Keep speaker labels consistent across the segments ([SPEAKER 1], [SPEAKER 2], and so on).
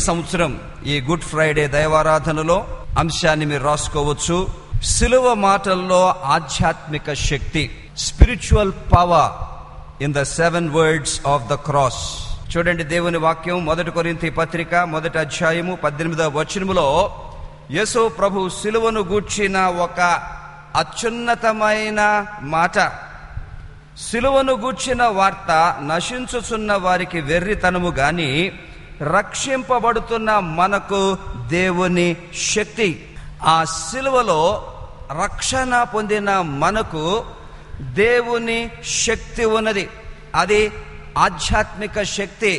[SPEAKER 1] సంవత్సరం ఈ good Friday దైవారాధనలో అంశాన్ని మీరు రాసుకోవచ్చు. సిలువ మాటల్లో ఆధ్యాత్మిక శక్తి, spiritual power in the 7 words of the cross. చూడండి దేవుని వాక్యం 1 కొరింథీ పత్రిక 1వ అధ్యాయము 18వ వచనములో యేసు ప్రభు సిలువను గూర్చిన ఒక అత్యున్నతమైన మాట. సిలువను గూర్చిన వార్త నశించుచున్న వారికి వెర్రితనము గాని రక్షింపబడుతున్న మనకు దేవుని శక్తి. ఆ సిలువలో రక్షణ పొందిన మనకు దేవుని శక్తి ఉన్నది. అది ఆధ్యాత్మిక శక్తి,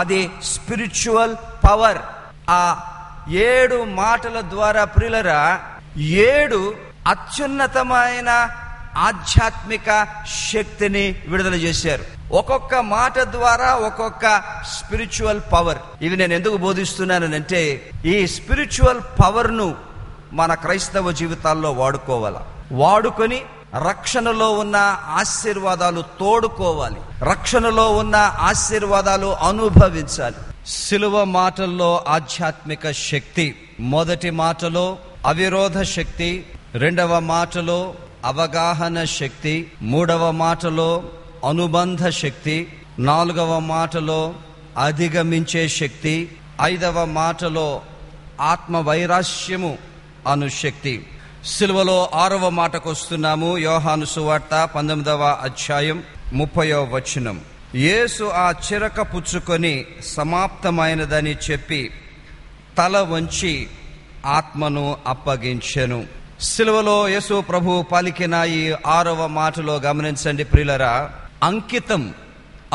[SPEAKER 1] అది స్పిరిచువల్ పవర్. ఆ 7 మాటల ద్వారా ప్రియులరా 7 అత్యున్నతమైన ఆధ్యాత్మిక శక్తిని విడుదల చేశారు. ఒక్కొక్క మాట ద్వారా ఒక్కొక్క స్పిరిచువల్ పవర్. ఇవి నేను ఎందుకు బోధిస్తున్నానంటే ఈ స్పిరిచువల్ పవర్ ను మన క్రైస్తవ జీవితాల్లో వాడుకోవాలి. వాడుకొని రక్షణలో ఉన్న ఆశీర్వాదాలు తోడుకోవాలి, రక్షణలో ఉన్న ఆశీర్వాదాలు అనుభవించాలి. సిలువ మాటల్లో ఆధ్యాత్మిక శక్తి. మొదటి మాటలో అవిరోధ శక్తి, 2వ మాటలో అవగాహన శక్తి, 3వ మాటలో అనుబంధ శక్తి, 4వ మాటలో అధిగమించే శక్తి, 5వ మాటలో ఆత్మవైరాశ్యము అను శక్తి. సిలువలో 6వ మాటకు వస్తున్నాము. యోహాను సువార్త 19వ అధ్యాయం 30వ వచనం. యేసు ఆ చిరక పుచ్చుకొని సమాప్తమైనదని చెప్పి తల వంచి ఆత్మను అప్పగించెను. సిలువలో యేసు ప్రభు పలికిన ఈ 6వ మాటలో గమనించండి ప్రియులరా, అంకితం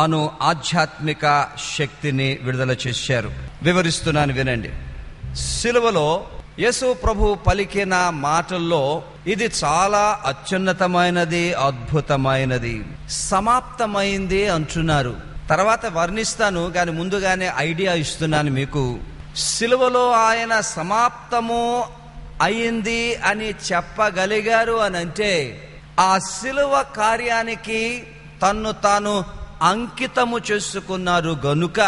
[SPEAKER 1] అను ఆధ్యాత్మిక శక్తిని విడుదల చేశారు. వివరిస్తున్నాను వినండి. సిలువలో యేసు ప్రభు పలికిన మాటల్లో ఇది చాలా అత్యున్నతమైనది, అద్భుతమైనది. సమాప్తమైంది అంటున్నారు. తర్వాత వర్ణిస్తాను, కానీ ముందుగానే ఐడియా ఇస్తున్నాను మీకు. సిలువలో ఆయన సమాప్తము అయింది అని చెప్పగలిగారు అని అంటే ఆ సిలువ కార్యానికి తన్ను తాను అంకితము చేసుకున్నారు గనుక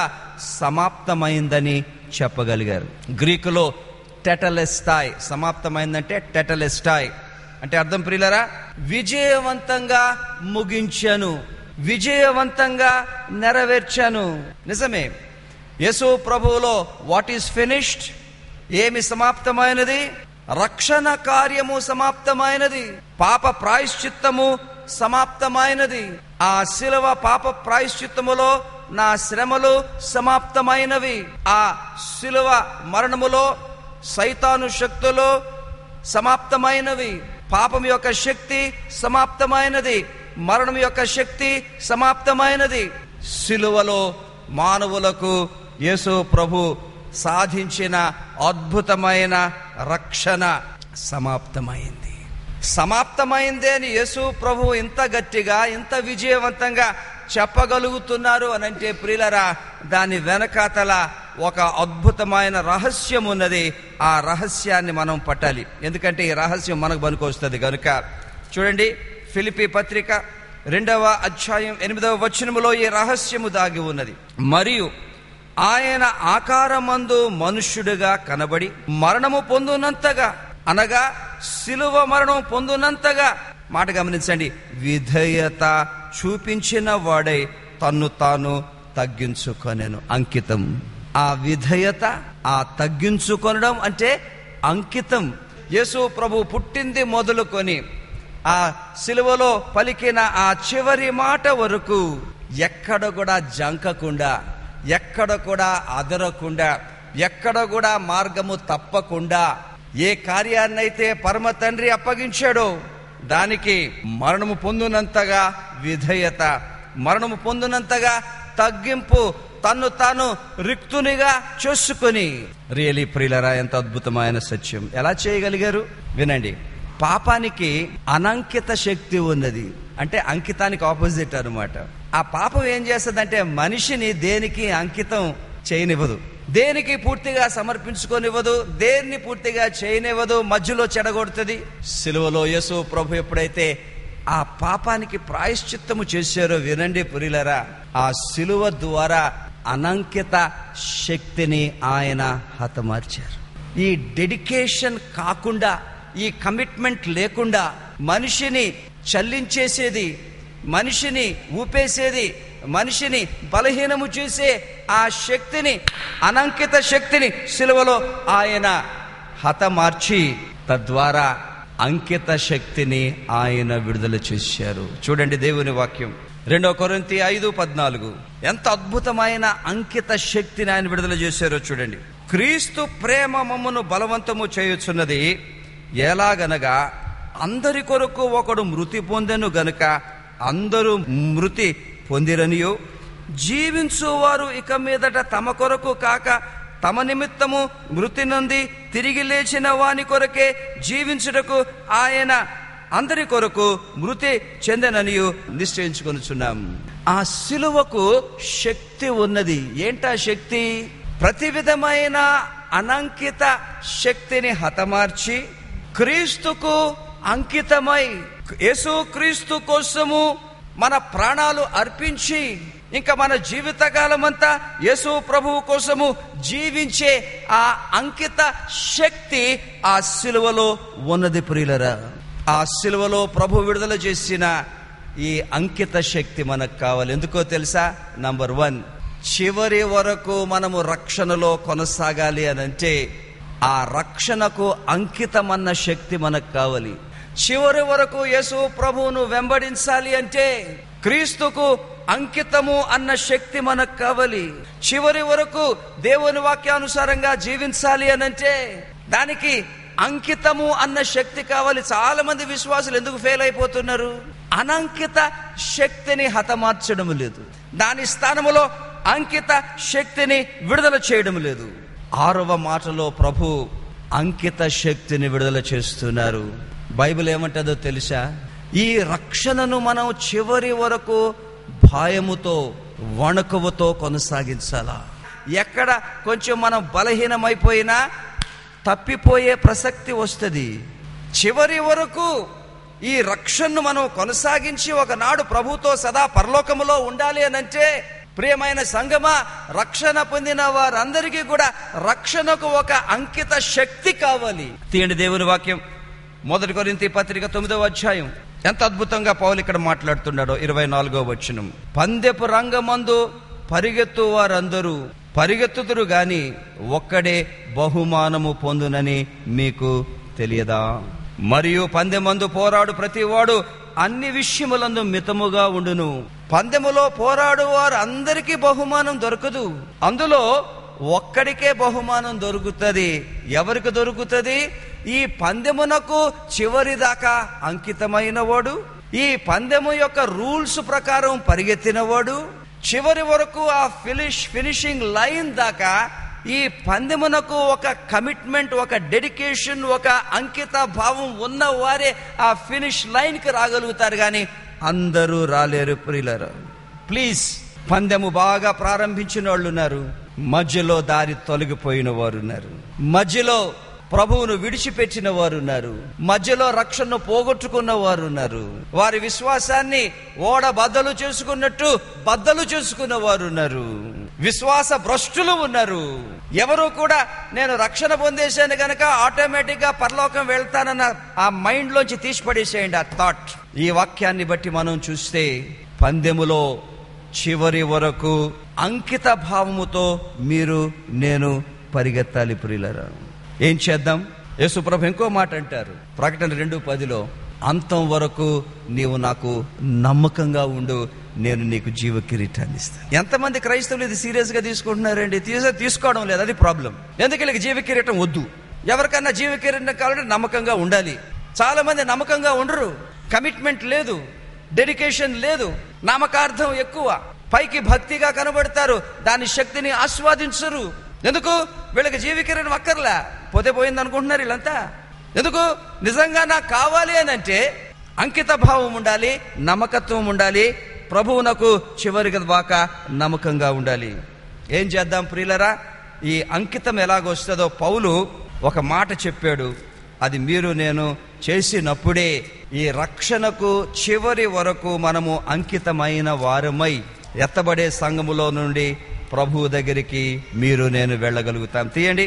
[SPEAKER 1] సమాప్తమైందని చెప్పగలిగారు. గ్రీకులో టెటలెస్టాయ్, సమాప్తమైందంటే టెటలెస్టాయ్ అంటే అర్థం ప్రియులరా, విజయవంతంగా ముగించాను, విజయవంతంగా నెరవేర్చాను. నిజమే, యేసు ప్రభువులో వాట్ ఈస్ ఫినిష్డ్, ఏమి సమాప్తమైనది? రక్షణ కార్యము సమాప్తమైనది, పాప ప్రాయశ్చిత్తము సమాప్తమైనది. ఆ శిలువ పాప ప్రాయశ్చిత్తములో నా శ్రమలు సమాప్తమైనవి. ఆ శిలువ మరణములో సైతాను శక్తులు సమాప్తమైనవి. పాపం యొక్క శక్తి సమాప్తమైనది, మరణం యొక్క శక్తి సమాప్తమైనది. సిలువలో మానవులకు యేసు ప్రభు సాధించిన అద్భుతమైన రక్షణ సమాప్తమైంది. సమాప్తమైంది అని యేసు ప్రభు ఇంత గట్టిగా, ఇంత విజయవంతంగా చెప్పగలుగుతున్నారు అని అంటే ప్రియులరా, దాని వెనకాతల ఒక అద్భుతమైన రహస్యం ఉన్నది. ఆ రహస్యాన్ని మనం పట్టాలి, ఎందుకంటే ఈ రహస్యం మనకు పనికొస్తుంది కనుక. చూడండి, ఫిలిప్పీ పత్రిక 2వ అధ్యాయం 8వ వచనములో ఈ రహస్యము దాగి ఉన్నది. మరియు ఆయన ఆకారమందు మనుష్యుడిగా కనబడి మరణము పొందునంతగా, అనగా సిలువ మరణం పొందునంతగా, మాట గమనించండి, విధేయత చూపించిన వాడై తన్ను తాను తగ్గించుకొనెను. అంకితం. ఆ విధేయత, ఆ తగ్గించుకొనడం అంటే అంకితం. యేసు ప్రభు పుట్టింది మొదలుకొని ఆ సిలువలో పలికిన ఆ చివరి మాట వరకు ఎక్కడ కూడా జంకకుండా, ఎక్కడ కూడా అదరకుండా, ఎక్కడ కూడా మార్గము తప్పకుండా ఏ కార్యాన్నైతే పరమ తండ్రి అప్పగించాడో దానికి మరణము పొందినంతగా విధేయత, మరణము పొందినంతగా తగ్గింపు, తన్ను తాను రిక్తునిగా చేసుకుని. రియలీ ప్రియులరా, ఎంత అద్భుతమైన సత్యం! ఎలా చేయగలిగారు వినండి. పాపానికి అనంకిత శక్తి ఉన్నది, అంటే అంకితానికి ఆపోజిట్ అన్నమాట. ఆ పాపం ఏం చేస్తుందంటే మనిషిని దేనికి అంకితం చేయనివ్వదు, దేనికి పూర్తిగా సమర్పించుకోనివ్వదు, దేన్ని పూర్తిగా చేయనివ్వదు, మధ్యలో చెడగొడుతుంది. సిలువలో యేసు ప్రభు ఎప్పుడైతే ఆ పాపానికి ప్రాయశ్చిత్తము చేశారో వినండి ప్రియులరా, ఆ సిలువ ద్వారా అనంకిత శక్తిని ఆయన హతమార్చారు. ఈ డెడికేషన్ కాకుండా, ఈ కమిట్మెంట్ లేకుండా మనిషిని చల్లించేసేది, మనిషిని ఊపేసేది, మనిషిని బలహీనము చేసే ఆ శక్తిని, అనంకిత శక్తిని సిలువలో ఆయన హతమార్చి తద్వారా అంకిత శక్తిని ఆయన విడుదల చేశారు. చూడండి దేవుని వాక్యం 2 కొరింథీ 5:14. ఎంత అద్భుతమైన అంకిత శక్తిని ఆయన విడుదల చేశారో చూడండి. క్రీస్తు ప్రేమ మమ్మును బలవంతము చేయుచున్నది, ఎలాగనగా అందరి కొరకు ఒకడు మృతి పొందెను గనుక అందరూ మృతి పొందిరనియు, జీవించువారు ఇక మీదట తమ కొరకు కాక తమ నిమిత్తము మృతి నొంది తిరిగి లేచిన వాని కొరకే జీవించుటకు ఆయన అందరి కొరకు మృతి చెందెననియు నిశ్చయించుకొనుచున్నాం. ఆ సిలువకు శక్తి ఉన్నది. ఏంటా శక్తి? ప్రతి విధమైన అనంకిత శక్తిని హతమార్చి క్రీస్తుకు అంకితమై యేసు క్రీస్తు కోసము మన ప్రాణాలు అర్పించి ఇంకా మన జీవితకాలం అంతా యేసు ప్రభువు కోసము జీవించే ఆ అంకిత శక్తి ఆ సిలువలో ఉన్నది ప్రియులరా. ఆ సిలువలో ప్రభు విడుదల చేసిన ఈ అంకిత శక్తి మనకు కావాలి. ఎందుకో తెలుసా? నంబర్ 1, చివరి వరకు మనము రక్షణలో కొనసాగాలి అనంటే ఆ రక్షణకు అంకితమన్న శక్తి మనకు కావాలి. చివరి వరకు యేసు ప్రభువును వెంబడించాలి అంటే క్రీస్తుకు అంకితము అన్న శక్తి మనకు కావాలి. చివరి వరకు దేవుని వాక్యానుసారంగా జీవించాలి అనంటే దానికి అంకితము అన్న శక్తి కావాలి. చాలా మంది విశ్వాసులు ఎందుకు ఫెయిల్ అయిపోతున్నారు? అనంకిత శక్తిని హతమార్చడం లేదు, దాని స్థానములో అంకిత శక్తిని విడుదల చేయడం లేదు. 6వ మాటలో ప్రభు అంకిత శక్తిని విడుదల చేస్తున్నారు. బైబిల్ ఏమంటుందో తెలుసా? ఈ రక్షణను మనం చివరి వరకు భయముతో వణకువతో కొనసాగించాలా. ఎక్కడ కొంచెం మనం బలహీనమైపోయినా తప్పిపోయే ప్రసక్తి వస్తుంది. చివరి వరకు ఈ రక్షణను మనం కొనసాగించి ఒకనాడు ప్రభుతో సదా పరలోకములో ఉండాలి అనంటే ప్రియమైన సంగమా, రక్షణ పొందిన వారందరికీ కూడా రక్షణకు ఒక అంకిత శక్తి కావాలి. తీయండి దేవుని వాక్యం 1 కొరింథీ పత్రిక 9వ అధ్యాయం. ఎంత అద్భుతంగా పౌలు ఇక్కడ మాట్లాడుతున్నాడో 24వ వచనం. పందెపు రంగమందు పరిగెత్తు వారందరూ పరిగెత్తుదురు గాని ఒక్కడే బహుమానము పొందునని మీకు తెలియదా? మరియు పందెమందు పోరాడు ప్రతివాడు అన్ని విషయములందు మితముగా ఉండును. పందెములో పోరాడు వారు అందరికీ బహుమానం దొరకదు. అందులో ఒక్కడికే బహుమానం దొరుకుతుంది. ఎవరికి దొరుకుతుంది? ఈ పందెమునకు చివరి దాకా అంకితమైన వాడు, ఈ పందెము యొక్క రూల్స్ ప్రకారం పరిగెత్తినవాడు, చివరి వరకు ఆ ఫినిషింగ్ లైన్ దాకా ఈ పందెమునకు ఒక కమిట్మెంట్, ఒక డెడికేషన్, ఒక అంకిత భావం ఉన్న వారే ఆ ఫినిష్ లైన్ కి రాగలుగుతారు. కానీ అందరూ రాలేరు ప్రియులారా. ప్లీజ్, పందెము బాగా ప్రారంభించిన వాళ్ళు ఉన్నారు, మధ్యలో దారి తొలగిపోయిన వారు ఉన్నారు, మధ్యలో ప్రభువును విడిచిపెట్టిన వారు ఉన్నారు, మధ్యలో రక్షణను పోగొట్టుకున్న వారు ఉన్నారు, వారి విశ్వాసాన్ని ఓడ బద్దలు చేసుకున్నట్టు బద్దలు చేసుకున్న వారు ఉన్నారు, విశ్వాస భ్రష్టులు ఉన్నారు. ఎవరు కూడా నేను రక్షణ పొందేశాను గనక ఆటోమేటిక్ గా పరలోకం వెళ్తానన్న ఆ మైండ్ లోంచి తీసిపడేసేయండి ఆ థాట్. ఈ వాక్యాన్ని బట్టి మనం చూస్తే పందెములో చివరి వరకు అంకిత భావముతో మీరు నేను పరిగెత్తాలి ప్రియులారా. ఏం చేద్దాం? యేసుప్రభు ఇంకో మాట అంటారు, ప్రకటన 2:10లో, అంతం వరకు నీవు నాకు నమ్మకంగా ఉండు, నేను నీకు జీవ కిరీటాన్ని ఇస్తాను. ఎంతమంది క్రైస్తవులు ఇది సీరియస్ గా తీసుకుంటున్నారండి? తీసుకోవడం లేదు, అది ప్రాబ్లం. ఎందుకు వీళ్ళకి జీవ కిరీటం వద్దు. ఎవరికన్నా జీవ కిరీటం కావాలంటే నమ్మకంగా ఉండాలి. చాలా మంది నమ్మకంగా ఉండరు, కమిట్మెంట్ లేదు, డెడికేషన్ లేదు, నామకార్థం ఎక్కువ, పైకి భక్తిగా కనబడతారు, దాని శక్తిని ఆస్వాదించరు. ఎందుకు? వీళ్ళకి జీవ కిరీటం అక్కర్లా, పోతే పోయింది అనుకుంటున్నారు వీళ్ళంతా. ఎందుకు? నిజంగా నాకు కావాలి అని అంటే అంకిత భావం ఉండాలి, నమ్మకత్వం ఉండాలి, ప్రభువునకు చివరికి దాకా నమ్మకంగా ఉండాలి. ఏం చేద్దాం ప్రియులరా? ఈ అంకితం ఎలాగొస్తుందో పౌలు ఒక మాట చెప్పాడు. అది మీరు నేను చేసినప్పుడే ఈ రక్షణకు చివరి వరకు మనము అంకితమైన వారమై ఎత్తబడే సంఘములో నుండి ప్రభు దగ్గరికి మీరు నేను వెళ్ళగలుగుతాం. తీయండి,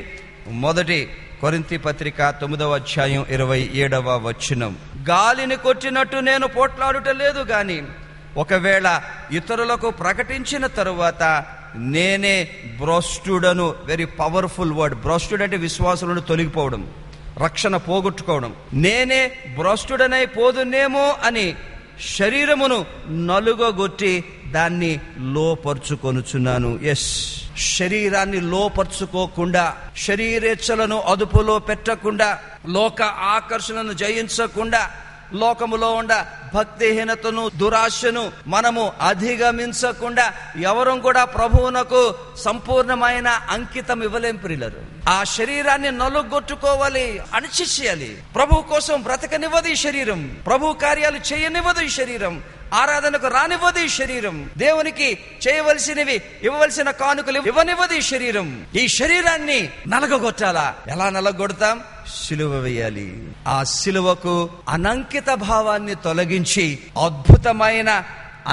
[SPEAKER 1] మొదటి కొరింథీ పత్రిక 9వ అధ్యాయం 27వ వచనం. గాలిని కొట్టినట్టు నేను పోట్లాడుట లేదు గాని ఒకవేళ ఇతరులకు ప్రకటించిన తరువాత నేనే భ్రష్టుడను. Very powerful word. భ్రష్టుడు అంటే విశ్వాసులను తొలగిపోవడం, రక్షణ పోగొట్టుకోవడం. నేనే భ్రష్టుడనై పోదునేమో అని శరీరమును నలుగగొట్టి దాన్ని లోపరుచుకొనుచున్నాను. శరీరాన్ని లోపరుచుకోకుండా, శరీరేచ్ఛలను అదుపులో పెట్టకుండా, లోక ఆకర్షణను జయించకుండా, లోకములో ఉండ భక్తిహీనతను, దురాశను మనము అధిగమించకుండా ఎవరం కూడా ప్రభువునకు సంపూర్ణమైన అంకితం ఇవ్వలేం ప్రియులారా. ఆ శరీరాన్ని నలుగొట్టుకోవాలి, అణిచేయాలి. ప్రభు కోసం బ్రతకనివ్వదు ఈ శరీరం, ప్రభు కార్యాలు చేయనివ్వదు ఈ శరీరం, ఆరాధనకు రానివ్వదు ఈ శరీరం, దేవునికి చేయవలసినవి ఇవ్వవలసిన కానుకలు ఇవ్వనివ్వదు ఈ శరీరం. ఈ శరీరాన్ని నలగొట్టాలా? ఎలా నలగొడతాం? సిలువ వేయాలి. ఆ సిలువకు అనంకిత భావాన్ని తొలగించి అద్భుతమైన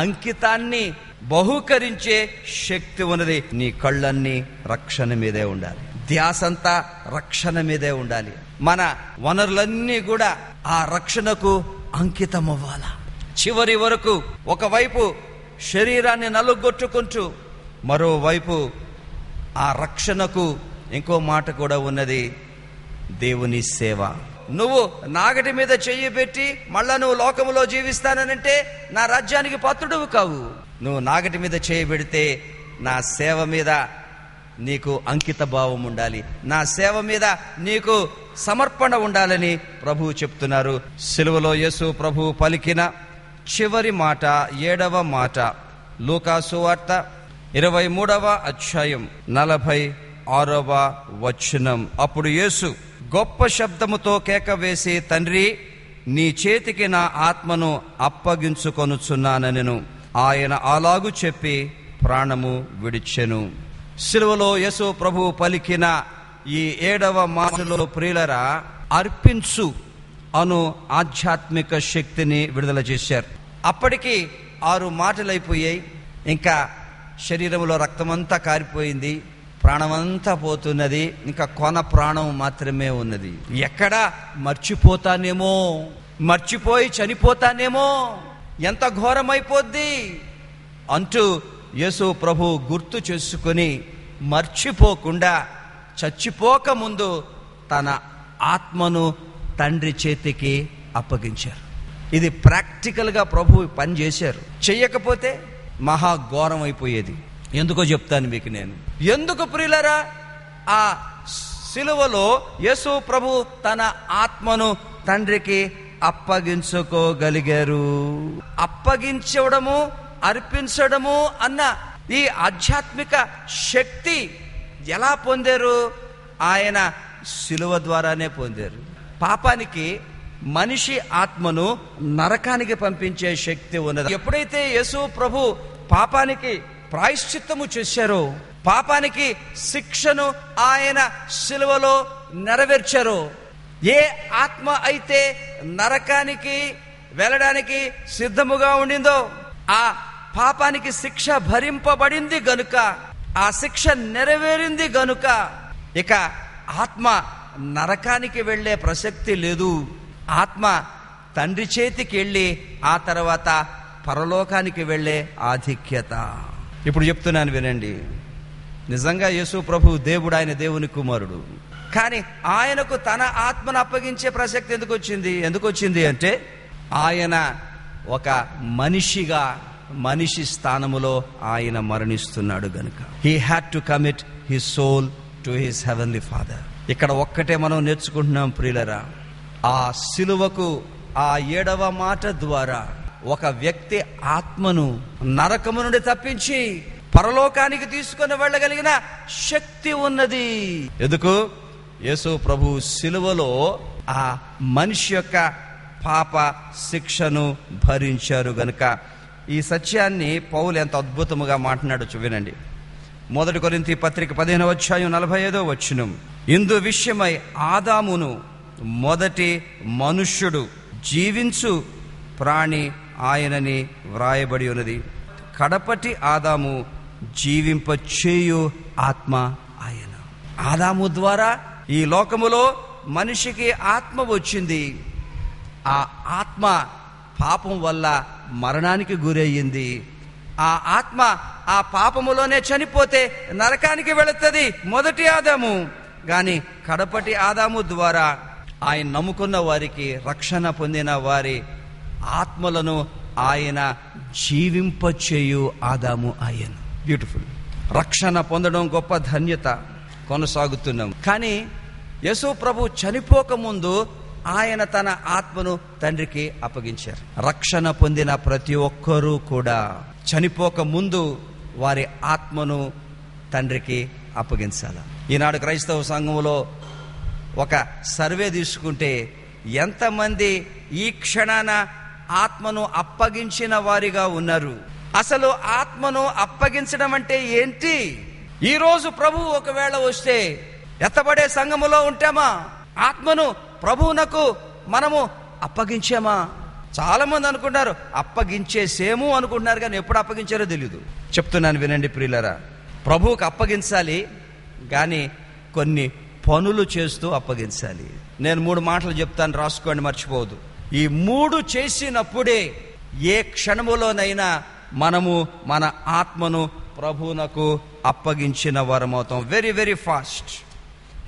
[SPEAKER 1] అంకితాన్ని బహూకరించే శక్తి ఉన్నది. నీ కళ్ళన్నీ రక్షణ మీదే ఉండాలి, ధ్యాసంతా రక్షణ మీదే ఉండాలి. మన వనరులన్నీ కూడా ఆ రక్షణకు అంకితం అవ్వాలా. చివరి వరకు ఒకవైపు శరీరాన్ని నలుగొట్టుకుంటూ మరోవైపు ఆ రక్షణకు ఇంకో మాట కూడా ఉన్నది, దేవుని సేవ. నువ్వు నాగటి మీద చెయ్యి పెట్టి మళ్ళా నువ్వు లోకములో జీవిస్తానంటే నా రాజ్యానికి పాత్రుడువు కావు. నువ్వు నాగటి మీద చేయి పెడితే నా సేవ మీద నీకు అంకిత భావం ఉండాలి, నా సేవ మీద నీకు సమర్పణ ఉండాలని ప్రభువు చెప్తున్నారు. సిలువలో యేసు ప్రభువు పలికిన చివరి మాట, 7వ మాట, లూకా సువార్త 23వ అధ్యాయం 46వ వచనం. అప్పుడు యేసు గొప్ప శబ్దముతో కేక వేసి, తండ్రి, నీ చేతికి నా ఆత్మను అప్పగించుకొనుచున్నానెను. ఆయన అలాగు చెప్పి ప్రాణము విడిచెను. సిలువలో యేసు ప్రభు పలికిన ఈ 7వ మాటలో ప్రియులరా, అర్పించు అను ఆధ్యాత్మిక శక్తిని విడుదల చేశారు. అప్పటికి 6 మాటలైపోయాయి. ఇంకా శరీరంలో రక్తమంతా కారిపోయింది, ప్రాణమంతా పోతున్నది, ఇంకా కొన ప్రాణం మాత్రమే ఉన్నది. ఎక్కడా మర్చిపోతానేమో, మర్చిపోయి చనిపోతానేమో, ఎంత ఘోరమైపోద్ది అంటూ యేసు ప్రభు గుర్తు చేసుకుని మర్చిపోకుండా చచ్చిపోక ముందు తన ఆత్మను తండ్రి చేతికి అప్పగించారు. ఇది ప్రాక్టికల్గా ప్రభు పని చేశారు. చెయ్యకపోతే మహాఘోరం అయిపోయేది. ఎందుకో చెప్తాను మీకు నేను. ఎందుకు ప్రియులరా ఆ సిలువలో యేసు ప్రభు తన ఆత్మను తండ్రికి అప్పగించుకోగలిగారు? అప్పగించడము, అర్పించడము అన్న ఈ ఆధ్యాత్మిక శక్తి ఎలా పొందారు? ఆయన సిలువ ద్వారానే పొందారు. పాపానికి మనిషి ఆత్మను నరకానికి పంపించే శక్తి ఉన్నది. ఎప్పుడైతే యేసు ప్రభు పాపానికి ప్రాయశ్చిత్తము చేశారో, పాపానికి శిక్షను ఆయన సిలువలో నెరవేర్చారో, ఏ ఆత్మ అయితే నరకానికి వెళ్ళడానికి సిద్ధముగా ఉండిందో ఆ పాపానికి శిక్ష భరింపబడింది గనుక, ఆ శిక్ష నెరవేరింది గనుక ఇక ఆత్మ నరకానికి వెళ్ళే ప్రసక్తి లేదు. ఆత్మ తండ్రి చేతికి వెళ్ళి ఆ తర్వాత పరలోకానికి వెళ్ళే ఆధిక్యత. ఇప్పుడు చెప్తున్నాను వినండి. నిజంగా యేసు ప్రభు దేవుడు, ఆయన దేవుని కుమారుడు. కానీ ఆయనకు తన ఆత్మను అప్పగించే ప్రసక్తి ఎందుకు వచ్చింది అంటే ఆయన ఒక మనిషిగా, మనిషి స్థానములో ఆయన మరణిస్తున్నాడు గనుక. He had to commit his soul to his heavenly father. ఇక్కడ ఒక్కటే మనం నేర్చుకుంటున్నాం ప్రియులరా, ఆ సిలువకు ఆ 7వ మాట ద్వారా ఒక వ్యక్తి ఆత్మను నరకము నుండి తప్పించి పరలోకానికి తీసుకొని వెళ్ళగలిగిన శక్తి ఉన్నది. ఎందుకు? యేసు ప్రభు సిలువలో ఆ మనిషి యొక్క పాప శిక్షను భరించారు గనుక. ఈ సత్యాన్ని పౌలు ఎంత అద్భుతముగా మాట్లాడొచ్చు వినండి. 1 కొరింథీ పత్రిక 15వ అధ్యాయం 45వ వచనం. ఇందు విషయమై ఆదామును మొదటి మనుష్యుడు, జీవించు ప్రాణి ఆయనని వ్రాయబడి ఉన్నది. కడపటి ఆదాము జీవింపచేయు ఆత్మ ఆయన. ఆదాము ద్వారా ఈ లోకములో మనిషికి ఆత్మ వచ్చింది. ఆ ఆత్మ పాపం వల్ల మరణానికి గురయ్యింది. ఆ ఆత్మ ఆ పాపములోనే చనిపోతే నరకానికి వెళుతుంది, మొదటి ఆదాము. గాని కడపటి ఆదాము ద్వారా ఆయన నమ్ముకున్న వారికి, రక్షణ పొందిన వారి ఆత్మలను ఆయన జీవింపచేయు ఆదాము ఆయన. బ్యూటిఫుల్. రక్షణ పొందడం గొప్ప ధన్యత. కొనసాగుతున్నాం. కానీ యేసు ప్రభు చనిపోకముందు ఆయన తన ఆత్మను తండ్రికి అప్పగించారు. రక్షణ పొందిన ప్రతి ఒక్కరూ కూడా చనిపోక ముందు వారి ఆత్మను తండ్రికి అప్పగించాలి. ఈనాడు క్రైస్తవ సంఘంలో ఒక సర్వే తీసుకుంటే ఎంతమంది ఈ క్షణాన ఆత్మను అప్పగించిన వారిగా ఉన్నారు? అసలు ఆత్మను అప్పగించడం అంటే ఏంటి? ఈరోజు ప్రభువు ఒకవేళ వస్తే ఎత్తబడే సంఘములో ఉంటామా? ఆత్మను ప్రభువునకు మనము అప్పగించామా? చాలా మంది అనుకుంటారు అప్పగించేసేమో అనుకుంటున్నారు, కానీ ఎప్పుడు అప్పగించారో తెలియదు. చెప్తున్నాను వినండి ప్రియులారా, ప్రభువుకు అప్పగించాలి, కానీ కొన్ని పనులు చేస్తూ అప్పగించాలి. నేను 3 మాటలు చెప్తాను, రాసుకోండి, మర్చిపోవద్దు. ఈ 3 చేసినప్పుడే ఏ క్షణములోనైనా మనము మన ఆత్మను ప్రభువునకు అప్పగించిన వారమవుతాం. Very very fast.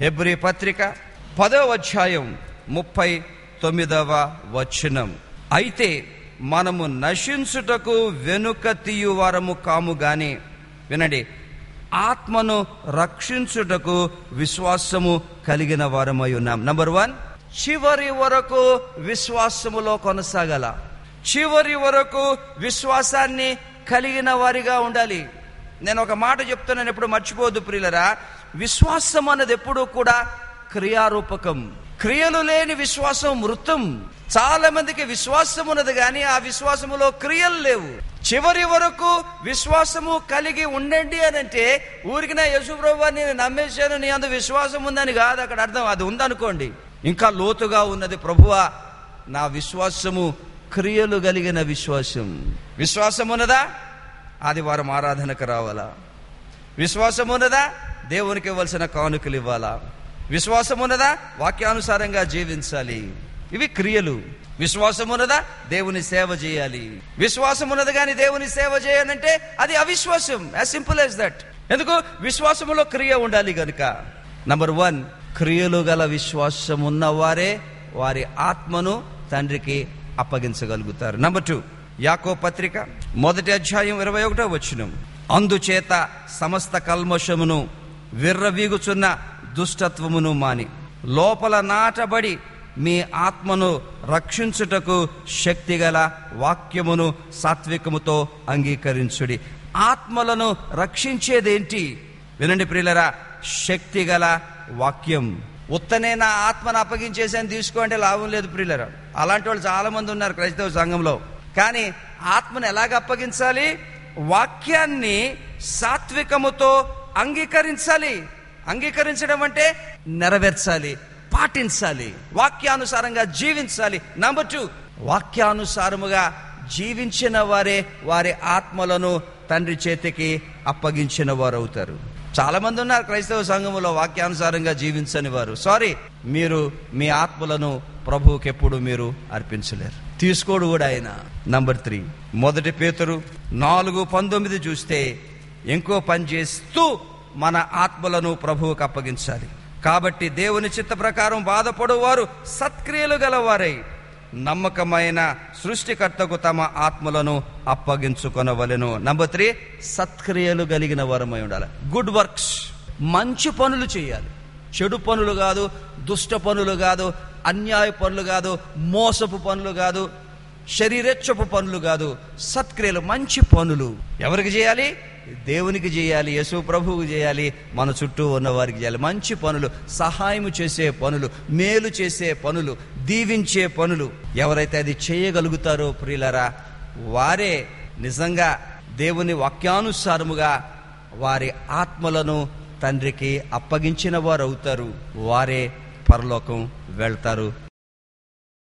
[SPEAKER 1] హెబ్రీ పత్రిక 10వ అధ్యాయం 39వ వచనం. అయితే మనము నశించుటకు వెనుక తీయు వారము కాము గాని, వినండి, ఆత్మను రక్షించుటకు విశ్వాసము కలిగిన వారమై ఉన్నాం. నంబర్ 1, చివరి వరకు విశ్వాసములో కొనసాగాల. చివరి వరకు విశ్వాసాన్ని కలిగిన వారిగా ఉండాలి. నేను ఒక మాట చెప్తున్నాను, ఎప్పుడు మర్చిపోవద్దు ప్రియులరా. విశ్వాసం అన్నది ఎప్పుడూ కూడా క్రియారూపకం. క్రియలు లేని విశ్వాసం మృతం. చాలా మందికి విశ్వాసం ఉన్నది కానీ ఆ విశ్వాసములో క్రియలు లేవు. చివరి వరకు విశ్వాసము కలిగి ఉండండి అని అంటే ఊరికి నా యేసుప్రభువా నేను నమ్మేశాను, నీ అందు విశ్వాసం ఉందని కాదు అక్కడ అర్థం. అది ఉందనుకోండి, ఇంకా లోతుగా ఉన్నది, ప్రభువా నా విశ్వాసము క్రియలు కలిగిన విశ్వాసం. విశ్వాసం ఉన్నదా? ఆదివారం ఆరాధనకు రావాలా? విశ్వాసం ఉన్నదా? దేవునికి ఇవ్వాల్సిన కానుకలు ఇవ్వాలా? విశ్వాసం ఉన్నదా? వాక్యానుసారంగా జీవించాలి. ఇవి క్రియలు. విశ్వాసం ఉన్నదా? దేవుని సేవ చేయాలి. విశ్వాసం ఉన్నది కానీ దేవుని సేవ చేయాలంటే అది అవిశ్వాసం. As simple as that. ఎందుకు? విశ్వాసములో క్రియ ఉండాలి గనుక. నంబర్ 1, క్రియలు గల విశ్వాసం ఉన్నవారే వారి ఆత్మను తండ్రికి అప్పగించగలుగుతారు. నంబర్ 2, యాకోబు పత్రిక 1వ అధ్యాయం 21వ వచనం. అందుచేత సమస్త కల్మషమును విర్రవీగుచున్న దుష్టత్వమును మాని లోపల నాటబడి మీ ఆత్మను రక్షించుటకు శక్తిగల వాక్యమును సాత్వికముతో అంగీకరించుడి. ఆత్మలను రక్షించేదేంటి? వినండి ప్రియులరా, శక్తిగల వాక్యం. ఉత్తనే నా ఆత్మను అప్పగించేసాను తీసుకోంటే లాభం లేదు ప్రియులరా. అలాంటి వాళ్ళు చాలా మంది ఉన్నారు క్రైస్తవ సంఘంలో. కానీ ఆత్మను ఎలాగ అప్పగించాలి? వాక్యాన్ని సాత్వికముతో అంగీకరించాలి. అంగీకరించడం అంటే నెరవేర్చాలి, పాటించాలి, వాక్యానుసారంగా జీవించాలి. నంబర్ 2, వాక్యానుసారముగా జీవించిన వారే వారి ఆత్మలను తండ్రి చేతికి అప్పగించిన వారు అవుతారు. చాలా మంది ఉన్నారు క్రైస్తవ సంఘములో వాక్యానుసారంగా జీవించని వారు. సారీ, మీరు మీ ఆత్మలను ప్రభువుకి ఎప్పుడు మీరు అర్పించలేరు, తీసుకోడు కూడా ఆయన. నంబర్ 3, 1 పేతురు 4:19 చూస్తే ఇంకో పని చేస్తూ మన ఆత్మలను ప్రభువుకు అప్పగించాలి. కాబట్టి దేవుని చిత్త ప్రకారం బాధపడువారు సత్క్రియలు గలవారై నమ్మకమైన సృష్టికర్తకు తమ ఆత్మలను అప్పగించుకొనవలెను. నంబర్ 3, సత్క్రియలు కలిగిన వారమై ఉండాలి. గుడ్ వర్క్స్, మంచి పనులు చేయాలి. చెడు పనులు కాదు, దుష్ట పనులు కాదు, అన్యాయ పనులు కాదు, మోసపు పనులు కాదు, శరీరేచ్ఛపు పనులు కాదు. సత్క్రియలు, మంచి పనులు ఎవరికి చేయాలి? దేవునికి చేయాలి, యేసు ప్రభువుకు చేయాలి, మన చుట్టూ ఉన్న వారికి చేయాలి. మంచి పనులు, సహాయం చేసే పనులు, మేలు చేసే పనులు, దీవించే పనులు. ఎవరైతే అది చేయగలుగుతారో ప్రియులరా, వారే నిజంగా దేవుని వాక్యానుసారముగా వారి ఆత్మలను తండ్రికి అప్పగించిన వారు అవుతారు. వారే పరలోకం వెళ్తారు.